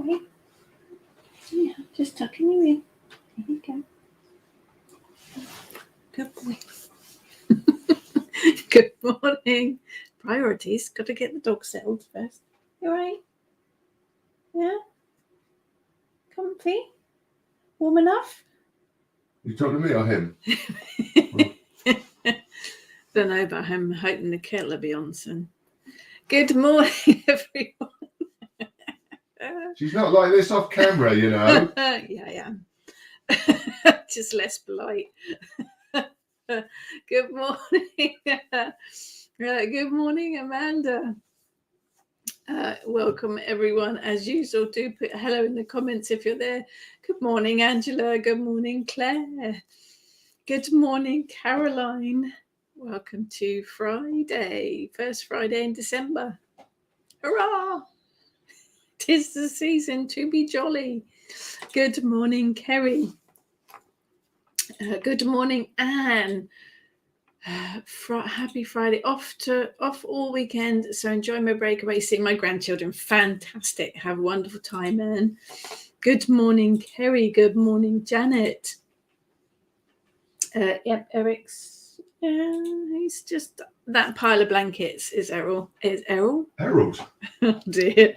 boy. Yeah, just tucking you in. There you go. Good boy. Good morning. Priorities. Got to get the dog settled first. You all right? Yeah? Comfy? Warm enough? You talking to me or him? Don't know about him. Hoping the kettle will be on soon. Good morning, everyone. She's not like this off camera, you know. Yeah, I am. Just less polite. Good morning. Good morning, Amanda. Welcome, everyone. As usual, do put hello in the comments if you're there. Good morning, Angela. Good morning, Claire. Good morning, Caroline. Welcome to Friday, first Friday in December. Hurrah! 'Tis the season to be jolly. Good morning, Kerry. Good morning, Anne. Happy Friday. Off all weekend, so enjoy my breakaway, seeing my grandchildren. Fantastic. Have a wonderful time, Anne. Good morning, Kerry. Good morning, Janet. Yep, Eric's. He's just that pile of blankets. Is Errol? Harold. Oh dear,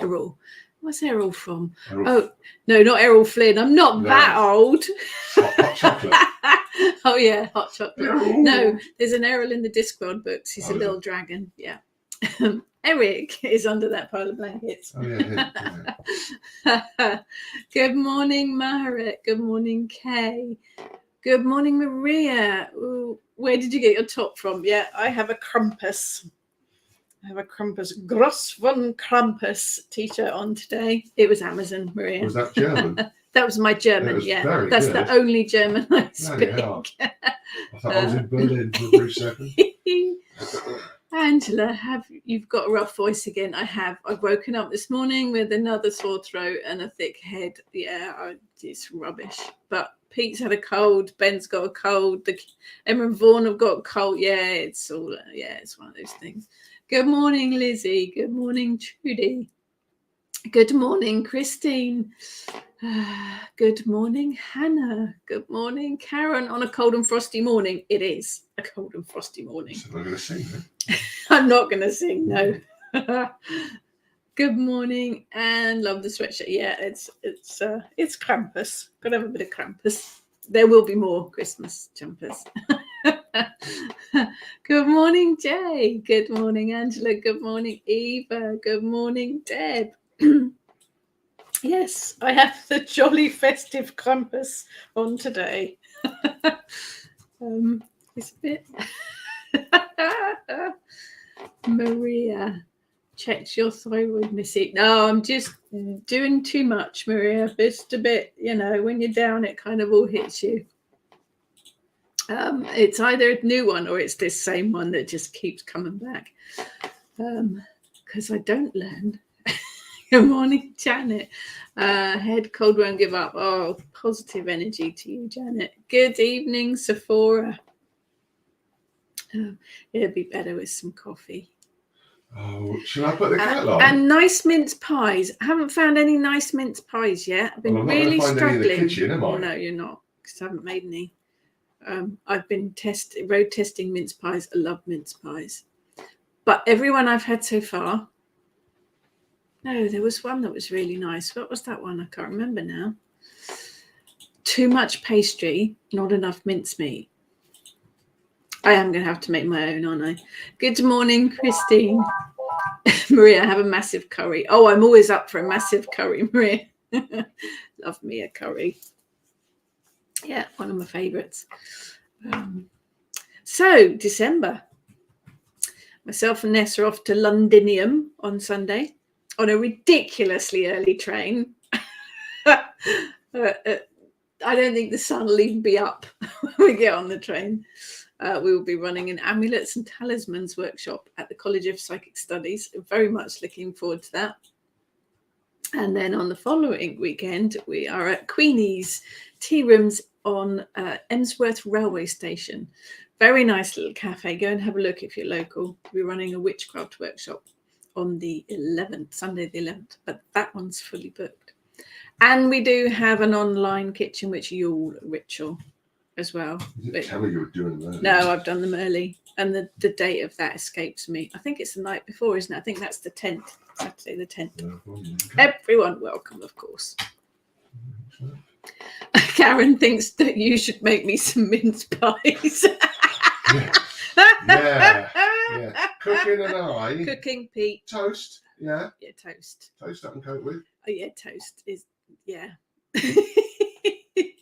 Errol. What's Errol from? Harold. Oh no, not Errol Flynn. I'm not that old. Hot chocolate. Oh yeah, hot chocolate. Errol. No, there's an Errol in the Discworld books. He's a little dragon. Yeah. Eric is under that pile of blankets. Oh yeah. Good morning, Maharet. Good morning, Kay. Good morning, Maria. Ooh, where did you get your top from? Yeah, I have a Krampus. Gross von Krampus t-shirt on today. It was Amazon, Maria. Was that German? That was my German, yeah. That's good. The only German I speak. I thought I was in Berlin for a brief second. Angela, you've got a rough voice again? I have. I've woken up this morning with another sore throat and a thick head. Yeah, it's rubbish. But Pete's had a cold. Ben's got a cold. Emma and Vaughan have got a cold. Yeah, it's all. Yeah, it's one of those things. Good morning, Lizzie. Good morning, Trudy. Good morning, Christine. Good morning, Hannah. Good morning, Karen. On a cold and frosty morning. It is a cold and frosty morning. So I'm going to sing then. I'm not going to sing, no. Good morning, and love the sweatshirt. Yeah, it's Krampus. Got to have a bit of Krampus. There will be more Christmas jumpers. Good morning, Jay. Good morning, Angela. Good morning, Eva. Good morning, Deb. Yes, I have the jolly festive Krampus on today. It's a bit. Maria, checked your thyroid, Missy. No, I'm just doing too much, Maria. Just a bit, when you're down, it kind of all hits you. It's either a new one or it's this same one that just keeps coming back. Because I don't learn. Good morning, Janet. Head cold won't give up. Oh, positive energy to you, Janet. Good evening, Sephora. It'll be better with some coffee. Oh, shall I put the kettle on? And nice mince pies. I haven't found any nice mince pies yet. I've been really struggling. Any in the kitchen, am I? No, you're not, because I haven't made any. I've been road testing mince pies. I love mince pies. But everyone I've had so far. No, there was one that was really nice. What was that one? I can't remember now. Too much pastry, not enough mincemeat. I am going to have to make my own, aren't I? Good morning, Christine. Maria, I have a massive curry. Oh, I'm always up for a massive curry, Maria. Love me a curry. Yeah, one of my favourites. So, December. Myself and Ness are off to Londinium on Sunday on a ridiculously early train. I don't think the sun will even be up when we get on the train. We will be running an amulets and talismans workshop at the College of Psychic Studies. Very much looking forward to that. And then on the following weekend, we are at Queenie's Tea Rooms on Emsworth Railway Station. Very nice little cafe. Go and have a look if you're local. We're running a witchcraft workshop on the 11th, Sunday the 11th, but that one's fully booked. And we do have an online kitchen witch Yule ritual as well. You didn't tell me you were doing that. No, I've done them early, and the date of that escapes me. I think it's the night before, isn't it? I think that's the 10th, Saturday the 10th. Okay. Everyone welcome, of course. Karen thinks that you should make me some mince pies. Yeah. Cooking and I. Cooking, Pete. Toast. Yeah. Yeah, toast. Toast I can cope with. Oh yeah, toast is, yeah.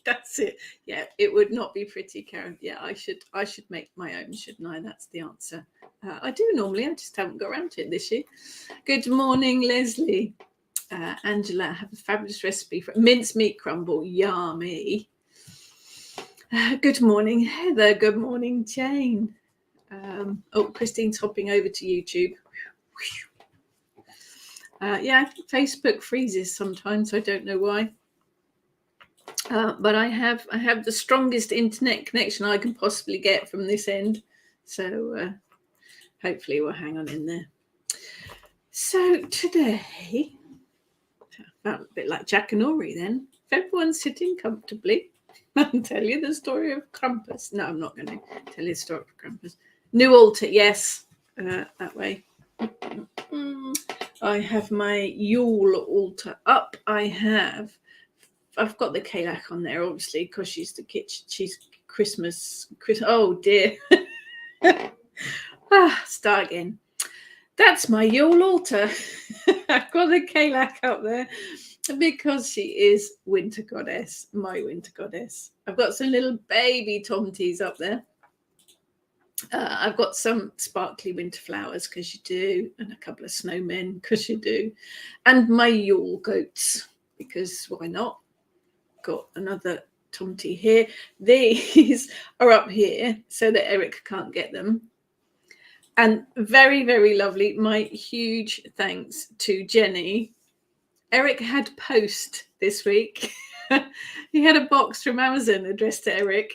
That's it. Yeah, it would not be pretty, Karen. Yeah, I should make my own, shouldn't I? That's the answer. I do normally. I just haven't got around to it this year. Good morning, Leslie. Angela, I have a fabulous recipe for mincemeat crumble. Yummy. Good morning, Heather. Good morning, Jane. Christine's hopping over to YouTube. Yeah, I think Facebook freezes sometimes. I don't know why. But I have the strongest internet connection I can possibly get from this end. So hopefully we'll hang on in there. So today, I felt a bit like Jack and Ori then. If everyone's sitting comfortably, I'll tell you the story of Krampus. No, I'm not going to tell you the story of Krampus. New altar, yes, that way. I have my Yule altar up. I've got the Kalak on there, obviously, because she's the kitchen. She's Christmas. Oh dear. Start again. That's my Yule altar. I've got the Kalak up there because she is winter goddess, my winter goddess. I've got some little baby tomties up there. I've got some sparkly winter flowers because you do, and a couple of snowmen because you do, and my Yule goats because why not? Got another tomty here. These are up here so that Eric can't get them. And very, very lovely. My huge thanks to Jenny. Eric had post this week. He had a box from Amazon addressed to Eric,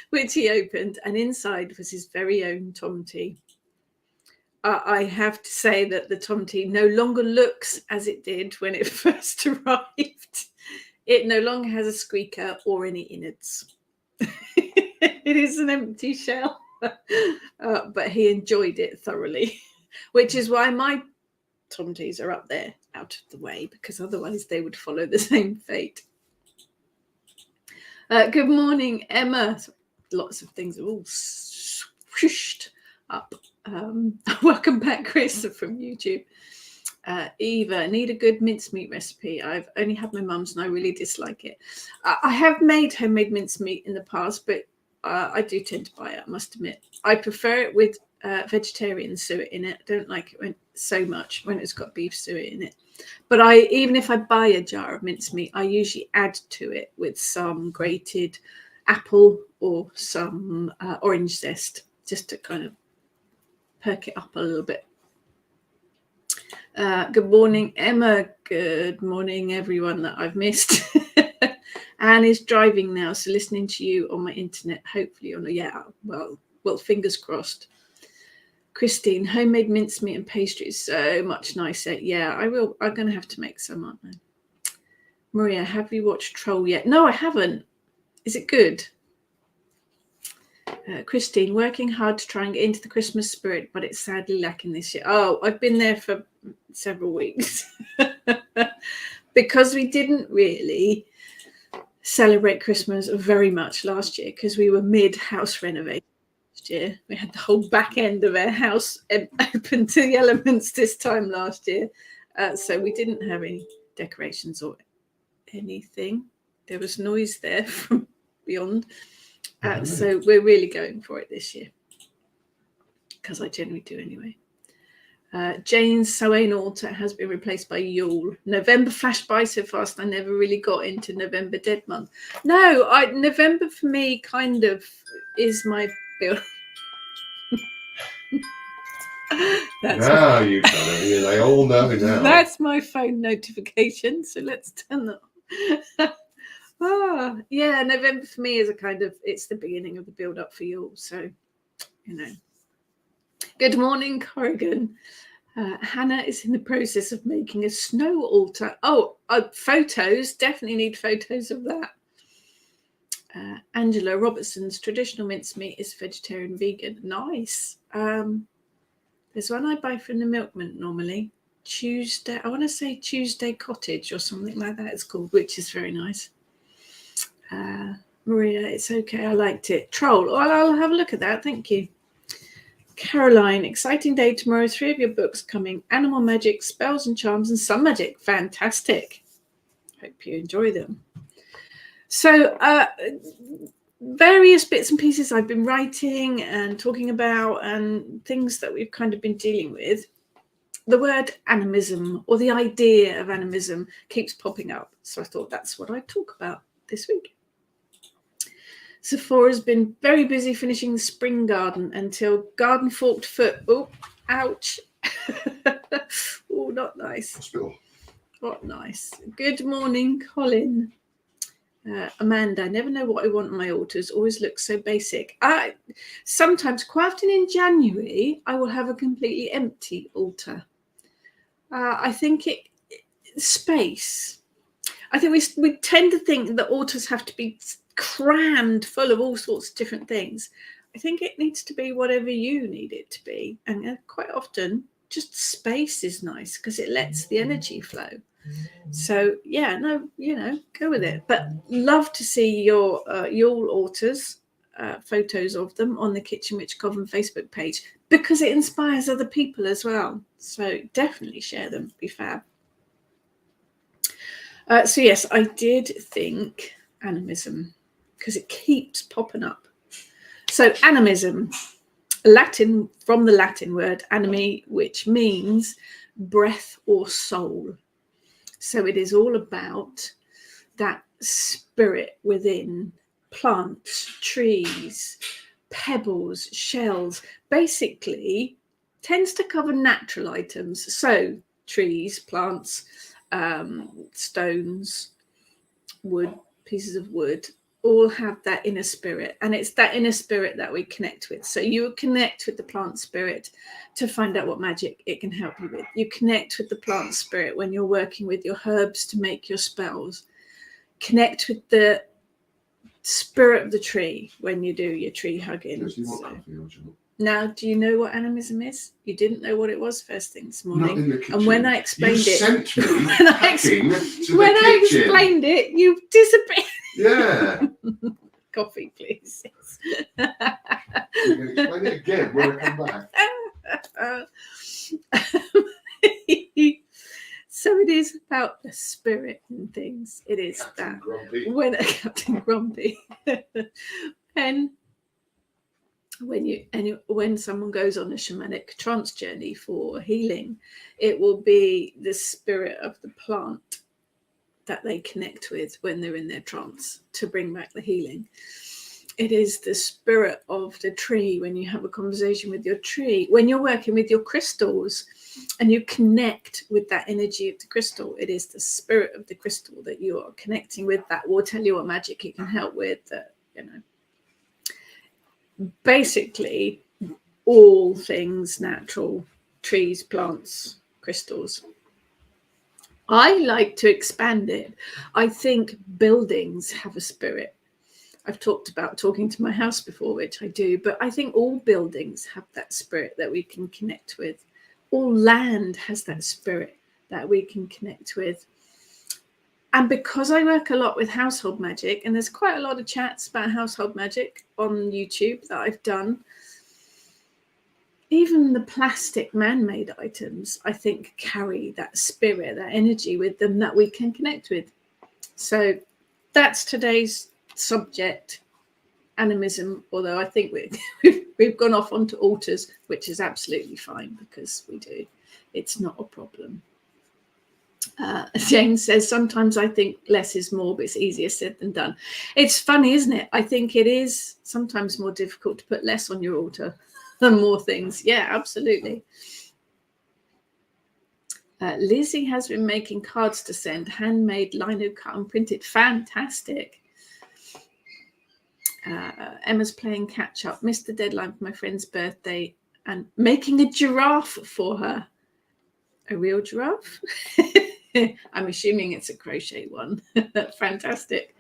which he opened, and inside was his very own tomty. I have to say that the tomty no longer looks as it did when it first arrived. It no longer has a squeaker or any innards. It is an empty shell, but he enjoyed it thoroughly, which is why my tomties are up there out of the way, because otherwise they would follow the same fate. Good morning, Emma. Lots of things are all swished up. Welcome back, Chris, from YouTube. Eva, need a good mincemeat recipe. I've only had my mum's and I really dislike it. I have made homemade mincemeat in the past, but I do tend to buy it, I must admit. I prefer it with vegetarian suet in it. I don't like it so much when it's got beef suet in it. But even if I buy a jar of mincemeat, I usually add to it with some grated apple or some orange zest, just to kind of perk it up a little bit. Good morning, Emma. Good morning, everyone that I've missed. Anne is driving now, so listening to you on my internet, hopefully well, fingers crossed. Christine, homemade mincemeat and pastry is so much nicer. Yeah, I will. I'm going to have to make some, aren't I? Maria, have you watched Troll yet? No, I haven't. Is it good? Christine, working hard to try and get into the Christmas spirit, but it's sadly lacking this year. Oh, I've been there for several weeks because we didn't really celebrate Christmas very much last year because we were mid-house renovation last year. We had the whole back end of our house open to the elements this time last year. So we didn't have any decorations or anything. There was noise there from beyond. So we're really going for it this year because I generally do anyway. Jane's Samhain altar has been replaced by Yule. November flashed by so fast I never really got into November Dead Month. No, November for me kind of is my build. Now you got it. Yeah, they all know now. That's my phone notification. So let's turn that on. Yeah, November for me is it's the beginning of the build up for Yule. So, Good morning, Corrigan. Hannah is in the process of making a snow altar. Oh, photos. Definitely need photos of that. Angela Robertson's traditional mincemeat is vegetarian vegan. Nice. There's one I buy from the milkman normally. Tuesday, I want to say Tuesday Cottage or something like that it's called, which is very nice. Maria, it's okay. I liked it. Troll. Well, I'll have a look at that. Thank you. Caroline, exciting day tomorrow. 3 of your books coming. Animal Magic, Spells and Charms, and Sun Magic. Fantastic. Hope you enjoy them. So, various bits and pieces I've been writing and talking about and things that we've kind of been dealing with. The word animism or the idea of animism keeps popping up. So I thought that's what I'd talk about this week. Sephora's been very busy finishing the spring garden until garden forked foot. Oh, ouch. Oh, not nice. Hospital. Not nice. Good morning, Colin. Amanda, I never know what I want on my altars. Always looks so basic. Sometimes, quite often in January, I will have a completely empty altar. I think space. I think we tend to think that altars have to be crammed full of all sorts of different things. I think it needs to be whatever you need it to be. And quite often, just space is nice because it lets the energy flow. So, yeah, no, go with it. But love to see your altars, photos of them on the Kitchen Witch Coven Facebook page because it inspires other people as well. So definitely share them. Be fab. So, yes, I did think animism because it keeps popping up. So animism, Latin, from the Latin word animi, which means breath or soul. So it is all about that spirit within plants, trees, pebbles, shells, basically tends to cover natural items. So trees, plants, stones, wood, pieces of wood, all have that inner spirit, and it's that inner spirit that we connect with. So you connect with the plant spirit to find out what magic it can help you with. You connect with the plant spirit when you're working with your herbs to make your spells. Connect with the spirit of the tree when you do your tree hugging. Now, do you know what animism is? You didn't know what it was first thing this morning. Not in the kitchen. And when I explained you it, sent me when I explained it, you disappeared. Yeah. Coffee, please. You can explain it again when I come back. So it is about the spirit and things. It is Captain that Grumpy. when Captain Grumpy, and when someone goes on a shamanic trance journey for healing, it will be the spirit of the plant that they connect with when they're in their trance to bring back the healing. It is the spirit of the tree when you have a conversation with your tree, when you're working with your crystals and you connect with that energy of the crystal. It is the spirit of the crystal that you are connecting with that will tell you what magic it can help with. Basically all things natural, trees, plants, crystals. I like to expand it. I think buildings have a spirit. I've talked about talking to my house before, which I do, but I think all buildings have that spirit that we can connect with. All land has that spirit that we can connect with. And because I work a lot with household magic, and there's quite a lot of chats about household magic on YouTube that I've done, even the plastic man-made items, I think, carry that spirit, that energy with them that we can connect with. So that's today's subject, animism, although I think we've gone off onto altars, which is absolutely fine because we do. It's not a problem. Jane says, sometimes I think less is more, but it's easier said than done. It's funny, isn't it? I think it is sometimes more difficult to put less on your altar than more things. Yeah, absolutely. Lizzie has been making cards to send, handmade, lino cut and printed. Fantastic. Emma's playing catch up. Missed the deadline for my friend's birthday and making a giraffe for her. A real giraffe? I'm assuming it's a crochet one. Fantastic.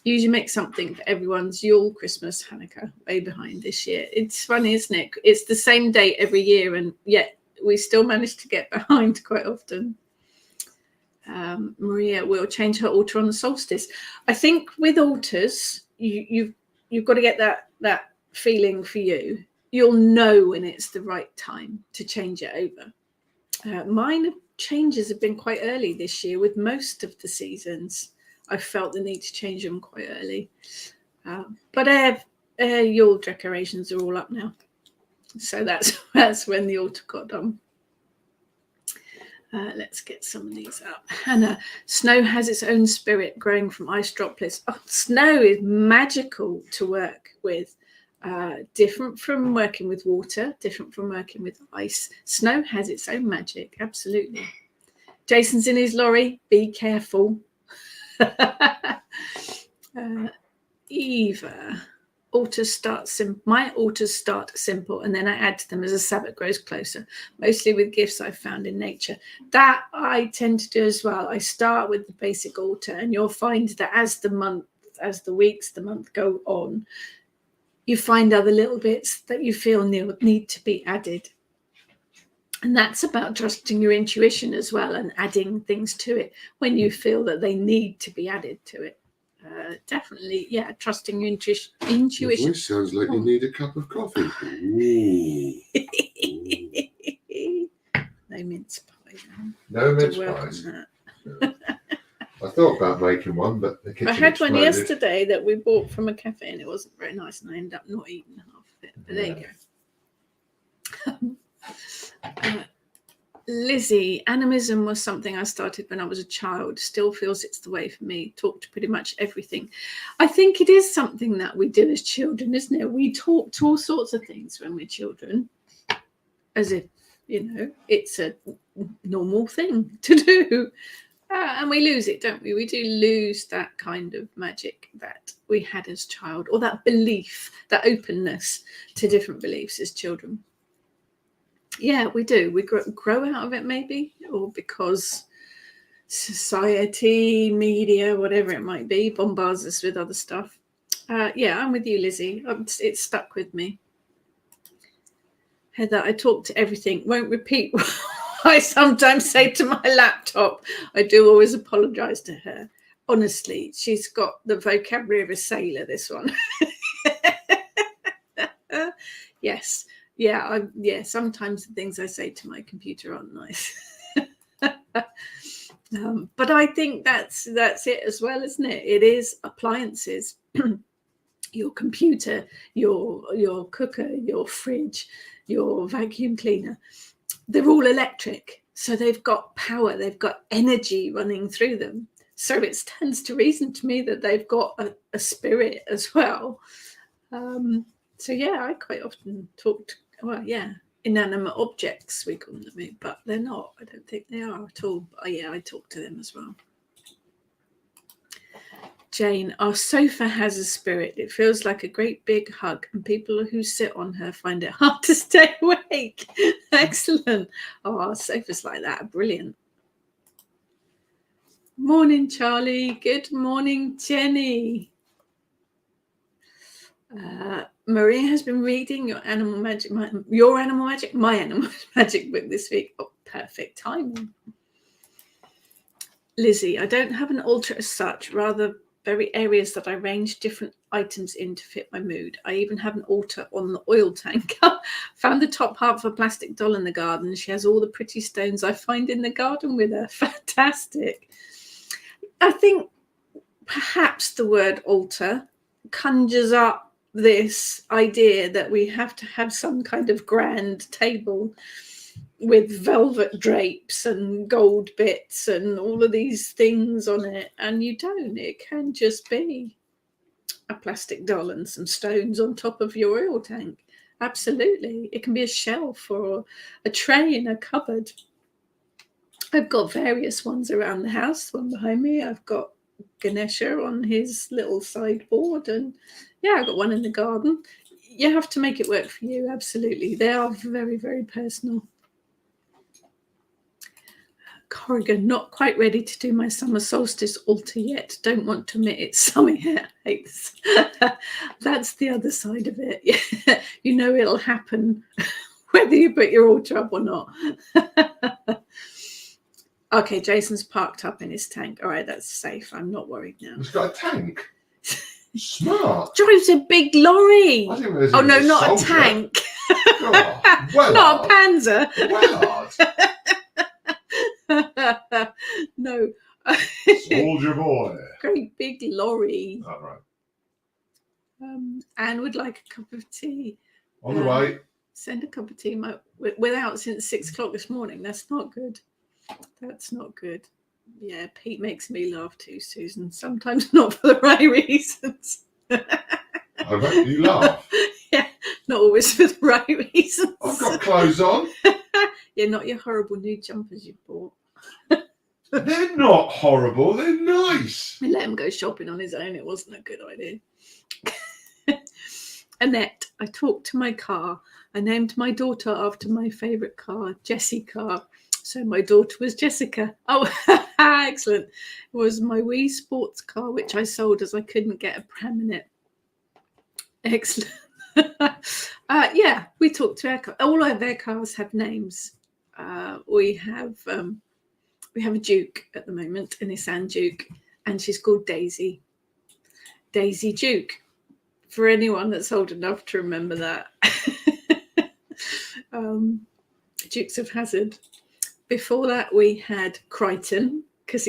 Usually make something for everyone's Yule, Christmas, Hanukkah, way behind this year. It's funny, isn't it? It's the same date every year, and yet we still manage to get behind quite often. Maria will change her altar on the solstice. I think with altars, you've got to get that feeling for you. You'll know when it's the right time to change it over. Mine changes have been quite early this year. With most of the seasons, I felt the need to change them quite early. But Yule decorations are all up now, so that's when the altar got done. Let's get some of these up. Hannah, snow has its own spirit growing from ice droplets. Oh, snow is magical to work with. Different from working with water, different from working with ice. Snow has its own magic, absolutely. Jason's in his lorry. Be careful. Eva. My altars start simple, and then I add to them as the Sabbath grows closer, mostly with gifts I've found in nature. That I tend to do as well. I start with the basic altar, and you'll find that as the weeks, the month go on, you find other little bits that you feel need to be added. And that's about trusting your intuition as well, and adding things to it when you feel that they need to be added to it. Definitely, yeah, trusting your intuition. Your voice sounds like you need a cup of coffee. No mince pie. No mince pies. I thought about making one, but the kitchen I had exploded. one yesterday that we bought from a cafe, and it wasn't very nice, and I ended up not eating half of it. But there you go. Lizzie, animism was something I started when I was a child. Still feels it's the way for me. Talk to pretty much everything. I think it is something that we do as children, isn't it? We talk to all sorts of things when we're children, as if, it's a normal thing to do. And we lose it, don't we? We do lose that kind of magic that we had as a child, or that belief, that openness to different beliefs as children. Yeah, we do. We grow out of it, maybe, or because society, media, whatever it might be, bombards us with other stuff. Yeah, I'm with you, Lizzie. It's stuck with me. Heather, I talk to everything. Won't repeat what I sometimes say to my laptop. I do always apologise to her. Honestly, she's got the vocabulary of a sailor, this one. Yes. Yeah, sometimes the things I say to my computer aren't nice. But I think that's it as well, isn't it? It is appliances. Your computer, your cooker, your fridge, your vacuum cleaner. They're all electric. So they've got power, they've got energy running through them. So it stands to reason to me that they've got a spirit as well. So yeah, I quite often inanimate objects, we call them, but they're not. I don't think they are at all. But yeah, I talk to them as well. Jane, our sofa has a spirit. It feels like a great big hug, and people who sit on her find it hard to stay awake. Excellent. Oh, our sofas like that are brilliant. Morning, Charlie. Good morning, Jenny. Maria has been reading my animal magic book this week. Oh, perfect timing. Lizzie, I don't have an altar as such, rather very areas that I arrange different items in to fit my mood. I even have an altar on the oil tank. Found the top half of a plastic doll in the garden. She has all the pretty stones I find in the garden with her. Fantastic. I think perhaps the word altar conjures up this idea that we have to have some kind of grand table with velvet drapes and gold bits and all of these things on it, and you don't. It can just be a plastic doll and some stones on top of your oil tank. Absolutely. It can be a shelf or a tray in a cupboard. I've got various ones around the house. One behind me, I've got Ganesha on his little sideboard, and yeah, I've got one in the garden. You have to make it work for you. Absolutely. They are very, very personal. Corrigan, not quite ready to do my summer solstice altar yet. Don't want to admit it's summer yet. That's the other side of it. Yeah. You know it'll happen whether you put your altar up or not. Okay, Jason's parked up in his tank. All right, that's safe. I'm not worried now. He's got a tank. Smart. Drives a big lorry. Oh no, not a tank. God, well not a Panzer. Well No. Soldier boy. Great big lorry. All right. Anne would like a cup of tea. On the way. Send a cup of tea without since 6 o'clock this morning. That's not good. That's not good. Yeah, Pete makes me laugh too, Susan. Sometimes not for the right reasons. I bet you laugh. Yeah, not always for the right reasons. I've got clothes on. Yeah, not your horrible new jumpers you bought. They're not horrible. They're nice. We let him go shopping on his own. It wasn't a good idea. Annette, I talked to my car. I named my daughter after my favourite car, Jessie car. So my daughter was Jessica. Oh, excellent. It was my Wii sports car, which I sold as I couldn't get a pram in it. Excellent. Yeah, we talked to our car. All of their cars have names. We have a Duke at the moment, a Nissan Duke, and she's called Daisy. Daisy Duke. For anyone that's old enough to remember that. Dukes of Hazzard. Before that, we had Crichton, because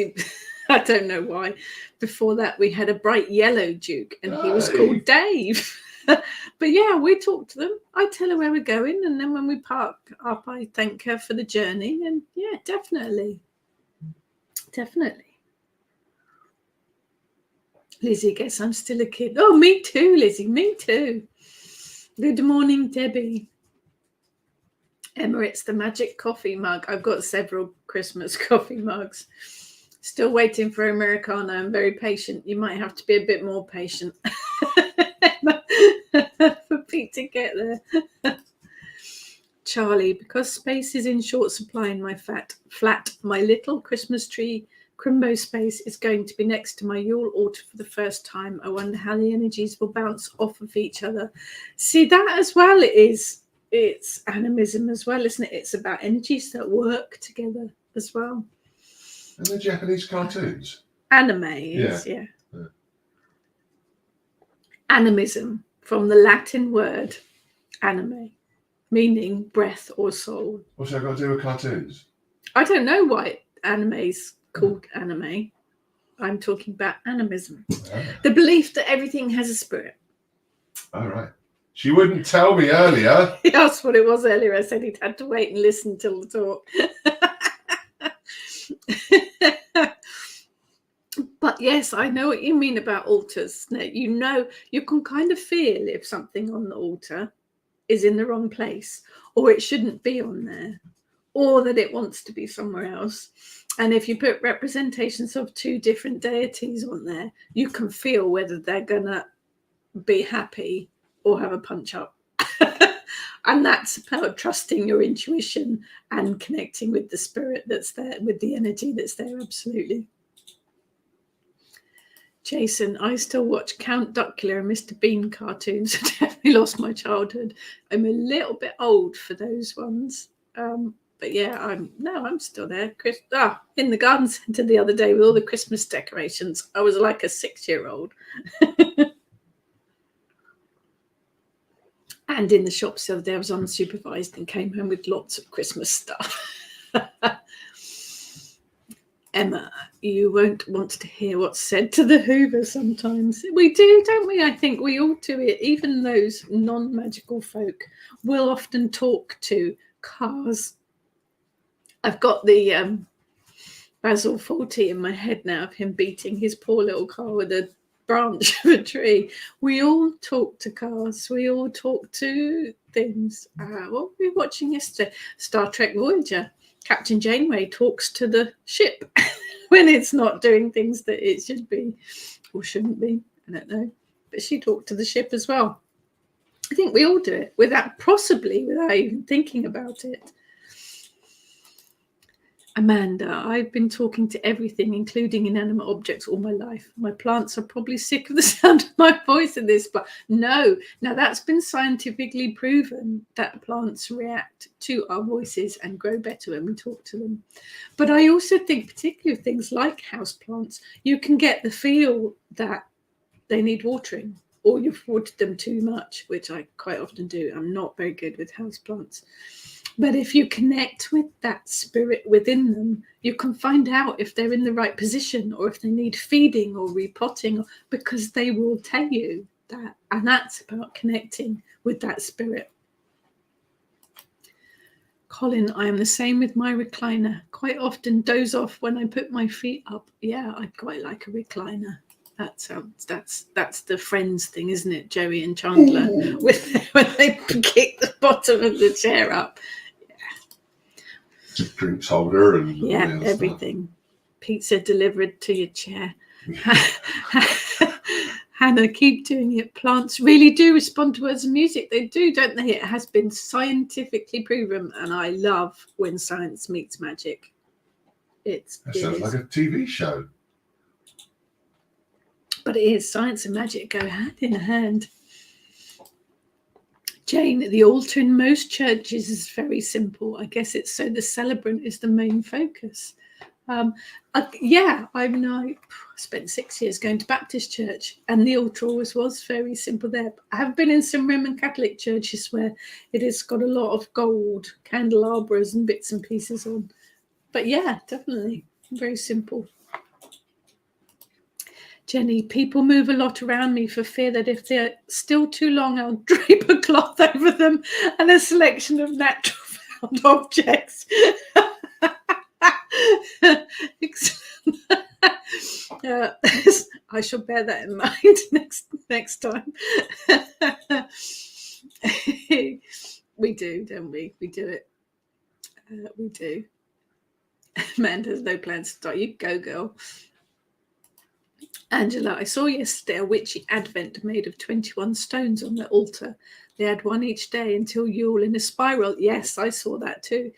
I don't know why. Before that, we had a bright yellow Duke, and he was called Dave. But yeah, we talk to them. I tell her where we're going, and then when we park up, I thank her for the journey. And yeah, definitely. Lizzie, guess I'm still a kid. Oh, me too, Lizzie, me too. Good morning, Debbie. Emma, it's the magic coffee mug. I've got several Christmas coffee mugs. Still waiting for Americano. I'm very patient. You might have to be a bit more patient for Pete to get there. Charlie, because space is in short supply in my flat, my little Christmas tree Crimbo space is going to be next to my Yule altar for the first time. I wonder how the energies will bounce off of each other. See, that as well it's animism as well, isn't it? It's about energies that work together as well. And the Japanese cartoons. Anime is, yeah. Animism, from the Latin word anime, meaning breath or soul. What's that got to do with cartoons? I don't know why anime's called anime. I'm talking about animism. The belief that everything has a spirit. All right. She wouldn't tell me earlier. That's what it was earlier. I said he'd had to wait and listen till the talk. But yes, I know what you mean about altars. You know, you can kind of feel if something on the altar is in the wrong place, or it shouldn't be on there, or that it wants to be somewhere else. And if you put representations of two different deities on there, you can feel whether they're going to be happy or have a punch up. And that's about trusting your intuition and connecting with the spirit that's there, with the energy that's there. Absolutely. Jason, I still watch Count Duckula and Mr. Bean cartoons. I definitely lost my childhood. I'm a little bit old for those ones. But yeah, I'm still there. In the garden centre the other day with all the Christmas decorations. I was like a 6-year-old. And in the shops the other day, I was unsupervised and came home with lots of Christmas stuff. Emma, you won't want to hear what's said to the Hoover sometimes. We do, don't we? I think we all do it. Even those non-magical folk will often talk to cars. I've got the Basil Fawlty in my head now of him beating his poor little car with a branch of a tree. We all talk to cars. We all talk to things. What were we watching yesterday? Star Trek Voyager. Captain Janeway talks to the ship when it's not doing things that it should be or shouldn't be. I don't know. But she talked to the ship as well. I think we all do it possibly without even thinking about it. Amanda, I've been talking to everything, including inanimate objects, all my life. My plants are probably sick of the sound of my voice in this, but no. Now, that's been scientifically proven that plants react to our voices and grow better when we talk to them. But I also think, particularly with things like houseplants, you can get the feel that they need watering, or you've watered them too much, which I quite often do. I'm not very good with houseplants. But if you connect with that spirit within them, you can find out if they're in the right position or if they need feeding or repotting, because they will tell you that. And that's about connecting with that spirit. Colin, I am the same with my recliner. Quite often doze off when I put my feet up. Yeah, I quite like a recliner. That's the Friends thing, isn't it? Joey and Chandler, with when they kick the bottom of the chair up. Drinks holder and yeah, everything. Stuff. Pizza delivered to your chair. Hannah, keep doing it. Plants really do respond to words and music. They do, don't they? It has been scientifically proven, and I love when science meets magic. That sounds like a TV show. But it is. Science and magic go hand in hand. Jane, the altar in most churches is very simple. I guess it's so the celebrant is the main focus. I spent 6 years going to Baptist church, and the altar always was very simple there. I have been in some Roman Catholic churches where it has got a lot of gold candelabras and bits and pieces on. But yeah, definitely very simple. Jenny, people move a lot around me for fear that if they're still too long, I'll drape a cloth over them and a selection of natural found objects. I shall bear that in mind next time. We do, don't we? We do it. We do. Amanda's no plans to start. You go, girl. Angela, I saw yesterday a witchy advent made of 21 stones on the altar. They had one each day until Yule in a spiral. Yes, I saw that too.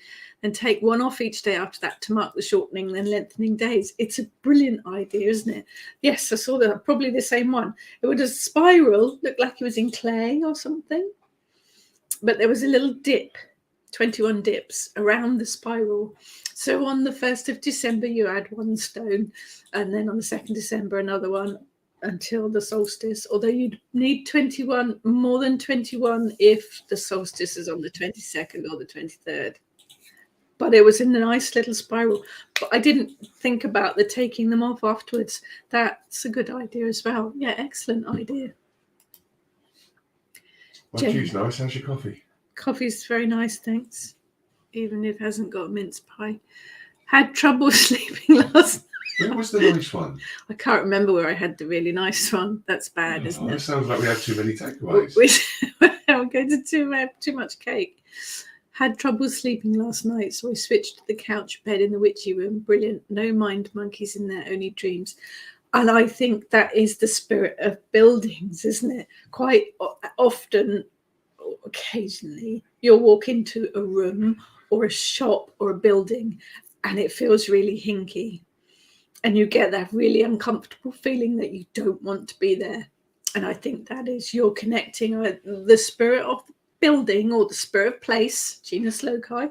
And take one off each day after that to mark the shortening and lengthening days. It's a brilliant idea, isn't it? Yes, I saw that. Probably the same one. It would a spiral, looked like it was in clay or something. But there was a little dip, 21 dips around the spiral. So on the 1st of December, you add one stone, and then on the 2nd December, another one until the solstice. Although you'd need 21, more than 21 if the solstice is on the 22nd or the 23rd. But it was in a nice little spiral. But I didn't think about the taking them off afterwards. That's a good idea as well. Yeah, excellent idea. My tea's nice. How's your coffee? Coffee's very nice, thanks. Even if it hasn't got mince pie. Had trouble sleeping last night. Where was the nice one? I can't remember where I had the really nice one. That's bad, isn't it? That sounds like we had too many takeaways. We're going to too much cake. Had trouble sleeping last night, so I switched to the couch bed in the witchy room. Brilliant. No mind monkeys in there, only dreams. And I think that is the spirit of buildings, isn't it? Quite often, occasionally, you'll walk into a room or a shop or a building and it feels really hinky. And you get that really uncomfortable feeling that you don't want to be there. And I think that is you're connecting with the spirit of the building or the spirit of place, genus loci,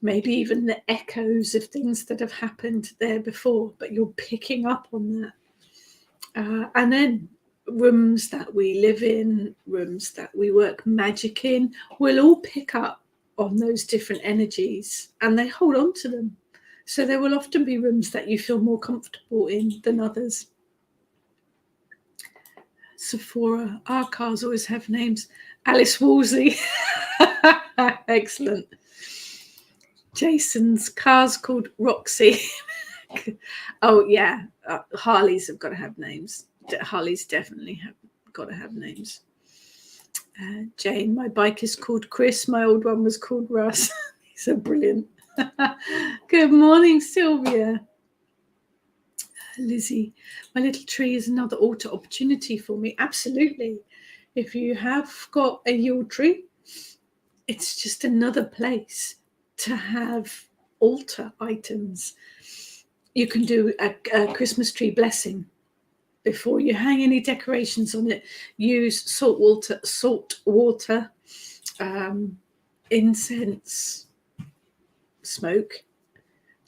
maybe even the echoes of things that have happened there before, but you're picking up on that. And then rooms that we live in, rooms that we work magic in, we'll all pick up on those different energies and they hold on to them. So there will often be rooms that you feel more comfortable in than others. Sephora, our cars always have names. Alice Woolsey. Excellent. Jason's car's called Roxy. Oh, yeah. Harleys have got to have names. Harleys definitely have got to have names. Jane, my bike is called Chris. My old one was called Russ. These are brilliant. Good morning, Sylvia. Lizzie, my little tree is another altar opportunity for me. Absolutely. If you have got a Yule tree, it's just another place to have altar items. You can do a Christmas tree blessing. Before you hang any decorations on it, use salt water, incense, smoke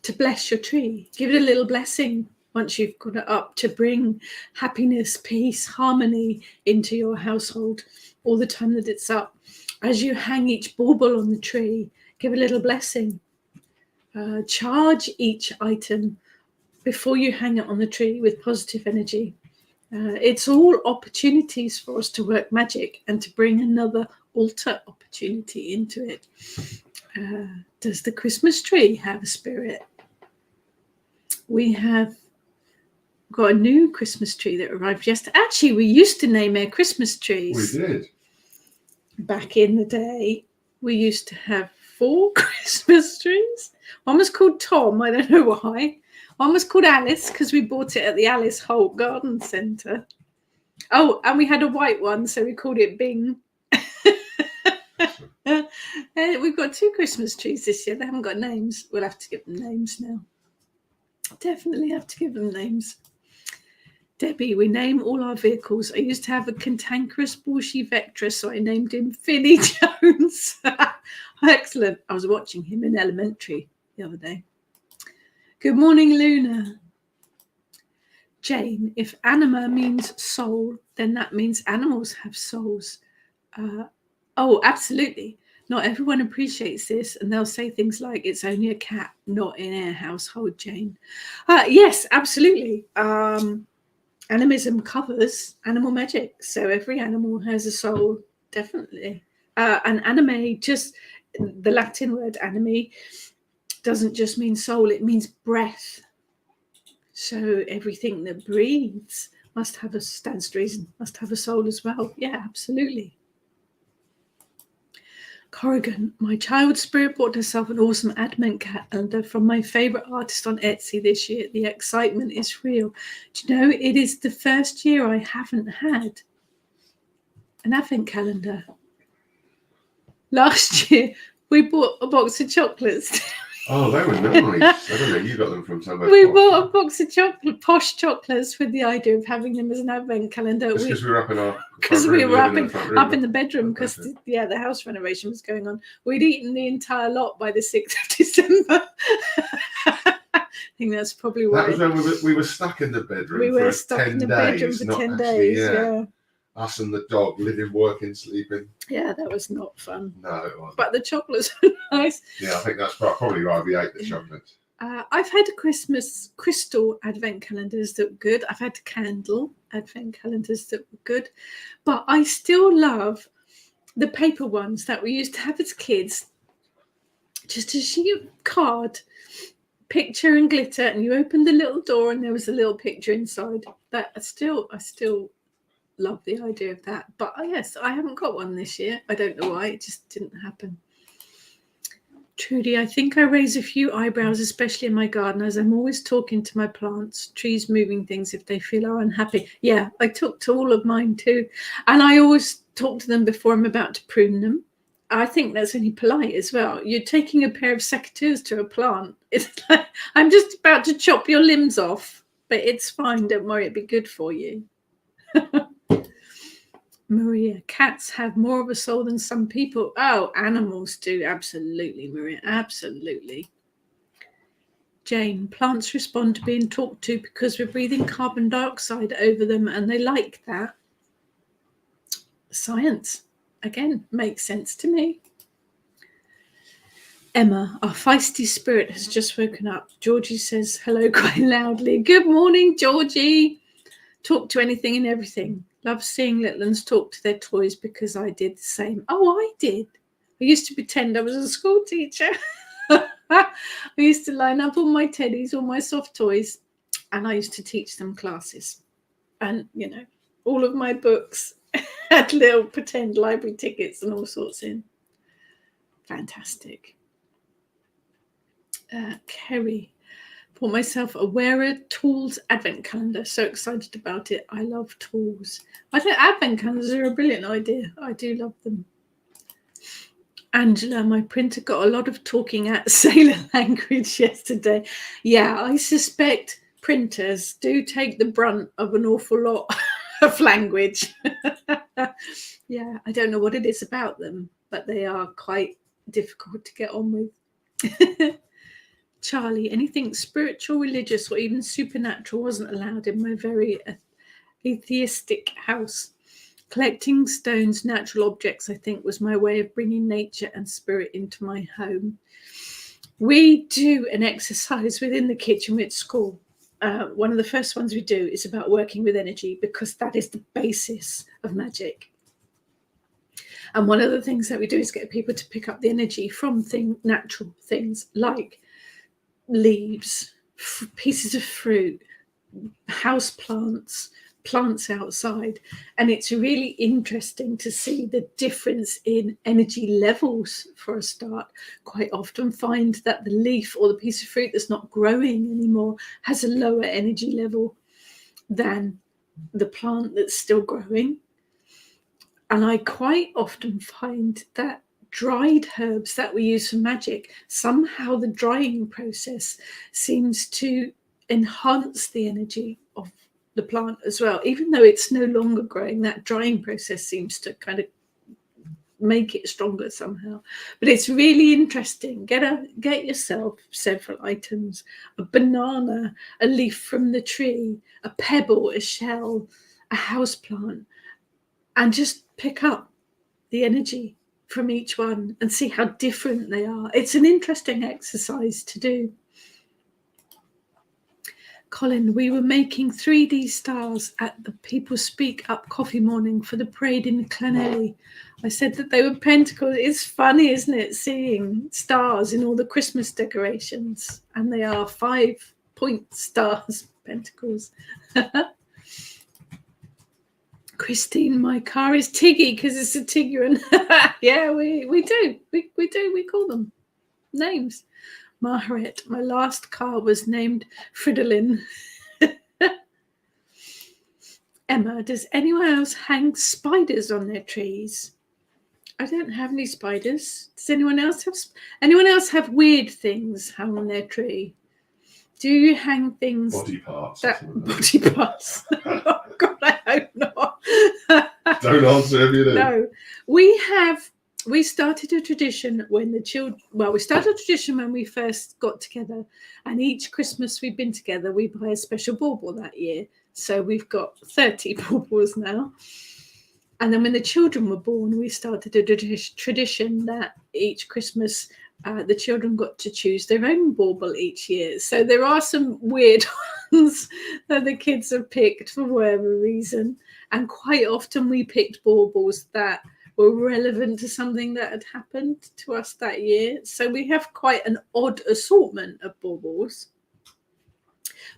to bless your tree. Give it a little blessing once you've got it up to bring happiness, peace, harmony into your household all the time that it's up. As you hang each bauble on the tree, give a little blessing. Charge each item before you hang it on the tree with positive energy. It's all opportunities for us to work magic and to bring another altar opportunity into it. Does the Christmas tree have a spirit? We have got a new Christmas tree that arrived yesterday. Actually, we used to name our Christmas trees. We did. Back in the day, we used to have 4 Christmas trees. One was called Tom, I don't know why. One was called Alice because we bought it at the Alice Holt Garden Centre. Oh, and we had a white one, so we called it Bing. We've got 2 Christmas trees this year. They haven't got names. We'll have to give them names now. Definitely have to give them names. Debbie, we name all our vehicles. I used to have a cantankerous Porsche Vectra, so I named him Finny Jones. Excellent. I was watching him in Elementary the other day. Good morning, Luna. Jane, if anima means soul, then that means animals have souls. Oh, absolutely. Not everyone appreciates this, and they'll say things like, it's only a cat, not in our household, Jane. Yes, absolutely. Animism covers animal magic, so every animal has a soul, definitely. And anime, just the Latin word anime, doesn't just mean soul, it means breath. So everything that breathes must have a, stands to reason, must have a soul as well. Yeah, absolutely. Corrigan, my child spirit bought herself an awesome advent calendar from my favourite artist on Etsy this year. The excitement is real. Do you know, it is the first year I haven't had an advent calendar. Last year, we bought a box of chocolates. Oh, they were nice. I don't know, you got them from somewhere. We bought a box of posh chocolates with the idea of having them as an advent calendar. Because we were up in our up in the bedroom because the house renovation was going on. We'd eaten the entire lot by the 6th of December. I think that's probably why. That was when we were stuck in the bedroom. We were stuck in the bedroom for 10 days. Yeah. Us and the dog, living, working, sleeping. Yeah, that was not fun. No, it wasn't. But the chocolates were nice. Yeah, I think that's probably why we ate the chocolates. I've had Christmas crystal advent calendars that were good. I've had candle advent calendars that were good. But I still love the paper ones that we used to have as kids. Just a sheet card, picture and glitter, and you opened the little door and there was a little picture inside. That I still love the idea of that. But yes, I haven't got one this year. I don't know why. It just didn't happen. Trudy, I think I raise a few eyebrows, especially in my garden, as I'm always talking to my plants, trees moving things if they feel are unhappy. Yeah, I talk to all of mine too. And I always talk to them before I'm about to prune them. I think that's only polite as well. You're taking a pair of secateurs to a plant. It's like, I'm just about to chop your limbs off, but it's fine. Don't worry, it'll be good for you. Maria, cats have more of a soul than some people. Oh, animals do. Absolutely, Maria. Absolutely. Jane, plants respond to being talked to because we're breathing carbon dioxide over them and they like that. Science, again, makes sense to me. Emma, our feisty spirit has just woken up. Georgie says hello quite loudly. Good morning, Georgie. Talk to anything and everything. Love seeing little ones talk to their toys because I did the same. Oh, I did. I used to pretend I was a school teacher. I used to line up all my teddies, all my soft toys, and I used to teach them classes. And, you know, all of my books had little pretend library tickets and all sorts in. Fantastic. Kerry. Bought myself a Wearer Tools advent calendar. So excited about it. I love tools. I think advent calendars are a brilliant idea. I do love them. Angela, my printer got a lot of talking at sailor language yesterday. Yeah, I suspect printers do take the brunt of an awful lot of language. Yeah, I don't know what it is about them, but they are quite difficult to get on with. Charlie, anything spiritual, religious, or even supernatural wasn't allowed in my very atheistic house. Collecting stones, natural objects, I think, was my way of bringing nature and spirit into my home. We do an exercise within the kitchen at school. One of the first ones we do is about working with energy, because that is the basis of magic. And one of the things that we do is get people to pick up the energy from natural things like leaves, pieces of fruit, house plants, plants outside. And it's really interesting to see the difference in energy levels for a start. Quite often find that the leaf or the piece of fruit that's not growing anymore has a lower energy level than the plant that's still growing. And I quite often find that dried herbs that we use for magic, somehow the drying process seems to enhance the energy of the plant as well. Even though it's no longer growing, that drying process seems to kind of make it stronger somehow. But it's really interesting. Get yourself several items: a banana, a leaf from the tree, a pebble, a shell, a house plant, and just pick up the energy from each one and see how different they are. It's an interesting exercise to do. Colin, we were making 3D stars at the People Speak Up coffee morning for the parade in Clonelly. I said that they were pentacles. It's funny, isn't it, seeing stars in all the Christmas decorations, and they are 5-point stars, pentacles. Christine, my car is Tiggy because it's a Tiguan. Yeah, we do. We call them names. Margaret, my last car was named Fridolin. Emma, does anyone else hang spiders on their trees? I don't have any spiders. Does anyone else have weird things hung on their tree? Do you hang things? Body parts. Body parts. Oh God, I hope not. Don't answer if you do. No, we started a tradition when the children. Well, we started a tradition when we first got together, and each Christmas we've been together, we buy a special bauble that year. So we've got 30 baubles now. And then when the children were born, we started a tradition that each Christmas the children got to choose their own bauble each year. So there are some weird ones that the kids have picked for whatever reason. And quite often we picked baubles that were relevant to something that had happened to us that year. So we have quite an odd assortment of baubles.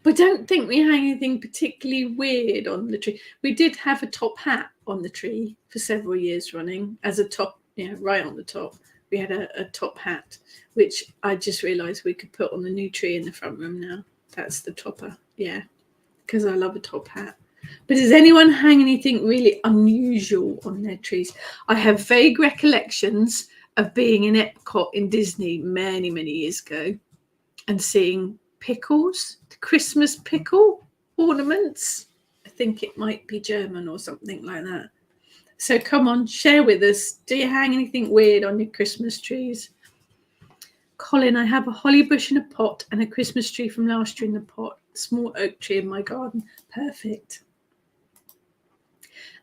But don't think we hang anything particularly weird on the tree. We did have a top hat on the tree for several years running as a top, right on the top. We had a top hat, which I just realised we could put on the new tree in the front room now. That's the topper, because I love a top hat. But does anyone hang anything really unusual on their trees? I have vague recollections of being in Epcot in Disney many, many years ago and seeing pickles, the Christmas pickle ornaments. I think it might be German or something like that. So come on, share with us. Do you hang anything weird on your Christmas trees? Colin, I have a holly bush in a pot and a Christmas tree from last year in the pot. Small oak tree in my garden. Perfect.